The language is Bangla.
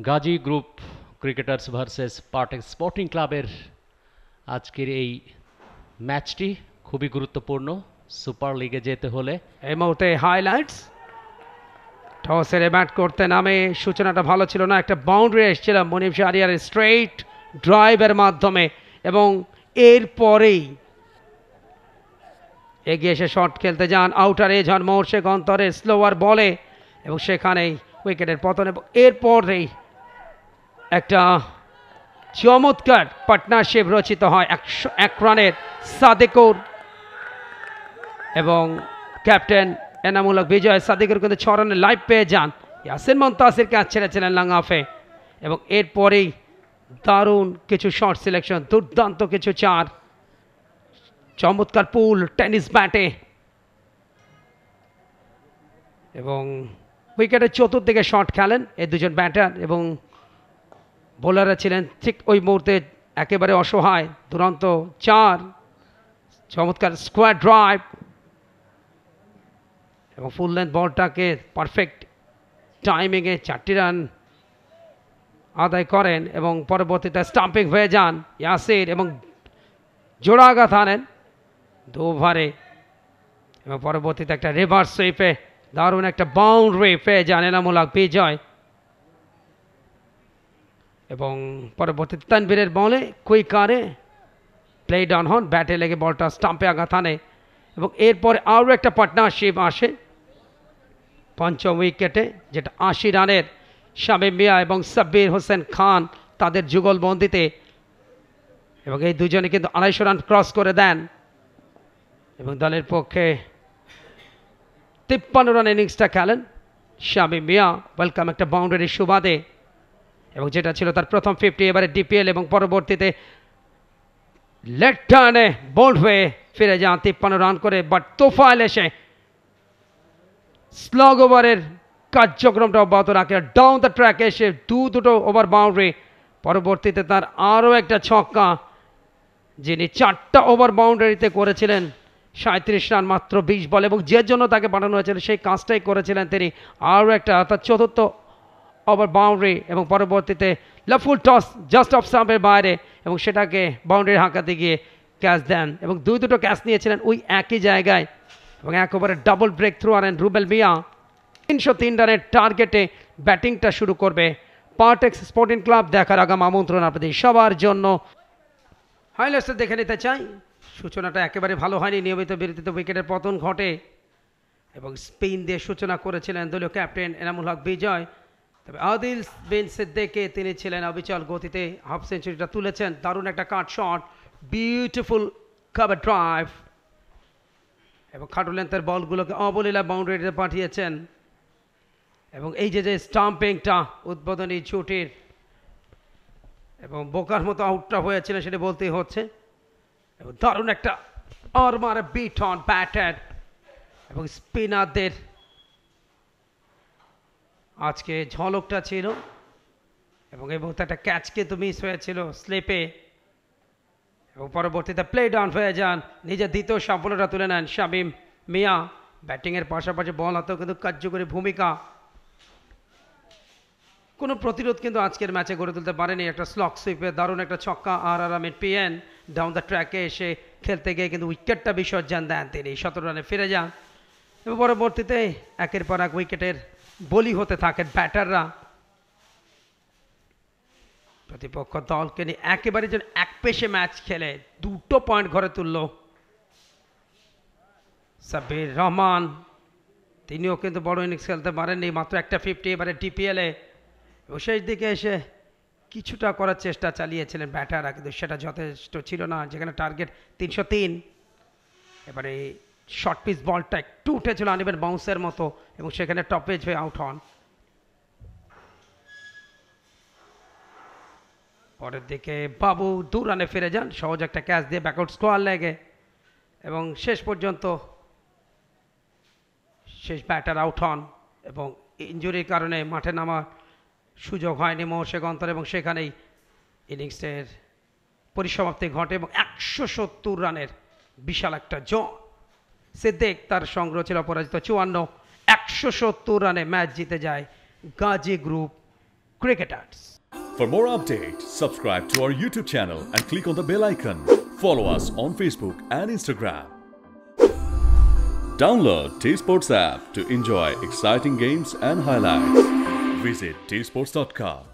Gazi group cricketers versus Partex sporting ক্লাবের আজকের এই ম্যাচটি খুবই গুরুত্বপূর্ণ সুপার লিগে যেতে হলে। এই মুহূর্তে হাইলাইটস, টসে ব্যাট করতে নামে সূচনাটা ভালো ছিল না, একটা বাউন্ডারি এসেছিল মনিব শাহরিয়ার স্ট্রেইট ড্রাইভের মাধ্যমে এবং এরপরেই এগিয়ে এসে শট খেলতে যান আউটার এজ হন মোর্শেক অন্তরে স্লোয়ার বলে এবং সেখানেই উইকেটের পতন এবং এরপরেই একটা চমৎকার পার্টনারশিপ রচিত হয় 101 রানের সাদেকুর এবং ক্যাপ্টেন এনামুলক বিজয়। সাদেকুর কিন্তু 6 রানে লাইভ পেয়ে যান, ইয়াসিন মুনতাসির ক্যাচ ছেড়েছিলেন লং অফে এবং এরপরেই দারুণ কিছু শর্ট সিলেকশন, দুর্দান্ত কিছু চার, চমৎকার পুল টেনিস ব্যাটে এবং উইকেটের চতুর্দিকে শট খেলেন এই দুজন ব্যাটার এবং বোলাররা ছিলেন ঠিক ওই মুহূর্তে একেবারে অসহায়। দুরন্ত চার, চমৎকার স্কোয়ার ড্রাইভ এবং ফুল লেন্থ বলটাকে পারফেক্ট টাইমিংয়ে 4টি রান আদায় করেন এবং পরবর্তীতে স্টাম্পিং হয়ে যান ইয়াসির এবং জোড়াঘাত আনেন 2 ওভারে এবং পরবর্তীতে একটা রিভার্স সুইপে দারুণ একটা বাউন্ডারি পেয়ে যান এনামুলক বিজয় এবং পরবর্তীতে তানভীরের বলে কুইকারে প্লে ডাউন হন, ব্যাটে লেগে বলটা স্টাম্পে আঘাত আনে এবং এরপরে আরও একটা পার্টনারশিপ আসে পঞ্চম উইকেটে, যেটা 80 রানের শামীম মিয়া এবং সাব্বির হোসেন খান তাদের যুগলবন্দিতে এবং এই দুজনে কিন্তু 250 রান ক্রস করে দেন এবং দলের পক্ষে 53 রান ইনিংসটা খেলেন শামীম মিয়া। ওয়েলকাম একটা বাউন্ডারির সুবাদে এবং যেটা ছিল তার প্রথম 50 এবারে ডিপিএল এবং পরবর্তীতে লেগ টার্নে বোল্ড হয়ে ফিরে যান 53 রান করে, বাট তোফায়েল এসে স্লগ ওভারের কার্যক্রমটা অব্যাহত রাখে, ডাউন দ্য ট্র্যাক এসে দুটো ওভার বাউন্ডারি, পরবর্তীতে তার আরও একটা ছক্কা, যিনি 4টা ওভার বাউন্ডারিতে করেছিলেন 37 রান মাত্র 20 বল এবং যে জন্য তাকে পাঠানো হয়েছিল সেই কাজটাই করেছিলেন তিনি, আরও একটা অর্থাৎ 4র্থ ওভার বাউন্ডারি এবং পরবর্তীতে লাফুল টস জাস্ট অফ স্টাম্পের বাইরে এবং সেটাকে বাউন্ডারি হাঁকাতে গিয়ে ক্যাচ দেন এবং দুটো ক্যাচ নিয়েছিলেন ওই একই জায়গায় এবং এক ওভারে ডাবল ব্রেক থ্রু আনেন রুবেল মিয়া। 303 রানের টার্গেটে ব্যাটিংটা শুরু করবে পার্টেক্স স্পোর্টিং ক্লাব। দেখার আগাম আমন্ত্রণ আপনাদের সবার জন্য। হাইলাইটসে দেখে নিতে চাই, সূচনাটা একেবারে ভালো হয়নি, নিয়মিত বিরতিতে উইকেটের পতন ঘটে এবং স্পিন দিয়ে সূচনা করেছিলেন দলীয় ক্যাপ্টেন এনামুল হক বিজয়, তবে আদিল বিন সিদ্দিকে তিনি ছিলেন অবিচল গতিতে হাফ সেঞ্চুরিটা তুলেছেন, দারুণ একটা কাট শট, বিউটিফুল কভার ড্রাইভ এবং খাটো লেন্থের বলগুলোকে অবলীলা বাউন্ডারিতে পাঠিয়েছেন এবং এই যে স্টাম্পিংটা উদ্বোধনী ছুটির এবং বোকার মতো আউটটা হয়েছিল সেটা বলতেই হচ্ছে এবং দারুণ একটা আরমার বিট অন ব্যাটার এবং স্পিনারদের আজকে ঝলকটা ছিল এবং এই মুহূর্তে একটা ক্যাচ কিন্তু মিস হয়েছিল স্লিপে এবং পরবর্তীতে প্লে ডাউন হয়ে যান, নিজের দ্বিতীয় সাফল্যটা তুলে নেন শামীম মিয়া। ব্যাটিংয়ের পাশাপাশি বল হাতেও কিন্তু কার্যকরী ভূমিকা, কোনো প্রতিরোধ কিন্তু আজকের ম্যাচে গড়ে তুলতে পারেনি, একটা স্লক সুইপে দারুণ একটা ছক্কা আর আমির পিএন ডাউন দ্য ট্র্যাকে এসে খেলতে গিয়ে কিন্তু উইকেটটা বিসর্জন দেন তিনি, 17 রানে ফিরে যান এবং পরবর্তীতে একের পর এক উইকেটের বলি হতে থাকেন ব্যাটাররা। প্রতিপক্ষ দলকে নিয়ে একেবারে যেন এক পেশে ম্যাচ খেলে 2টো পয়েন্ট ঘরে তুলল সাব্বির রহমান, তিনিও কিন্তু বড় ইনিংস খেলতে পারেননি, মাত্র একটা 50 এবারে ডিপিএলে এবং শেষ দিকে এসে কিছুটা করার চেষ্টা চালিয়েছিলেন ব্যাটাররা কিন্তু সেটা যথেষ্ট ছিল না, যেখানে টার্গেট 303। এবারে শর্ট পিচ বলটা একটু উঠেছিল আনিবেন বাউন্সের মতো এবং সেখানে টপ এজ হয়ে আউট হন। পরের দিকে বাবু 2 রানে ফিরে যান সহজ একটা ক্যাচ দিয়ে ব্যাকআউট স্কোয়ার লেগে এবং শেষ পর্যন্ত শেষ ব্যাটার আউট হন এবং ইনজুরির কারণে মাঠে নামার সুযোগ হয়নি মোর্শেক অন্তর এবং সেখানেই ইনিংসের পরিসমাপ্তি ঘটে এবং 170 রানের বিশাল একটা সিদ্দিক তার সংগ্রহ ছিল অপরাজিত 54, 170 রানে ম্যাচ জিতে যায় Gazi group cricketers. For more updates, subscribe to our YouTube channel and click on the bell icon. Follow us on Facebook and Instagram. Download T-Sports app to enjoy exciting games and highlights. Visit tsports.com.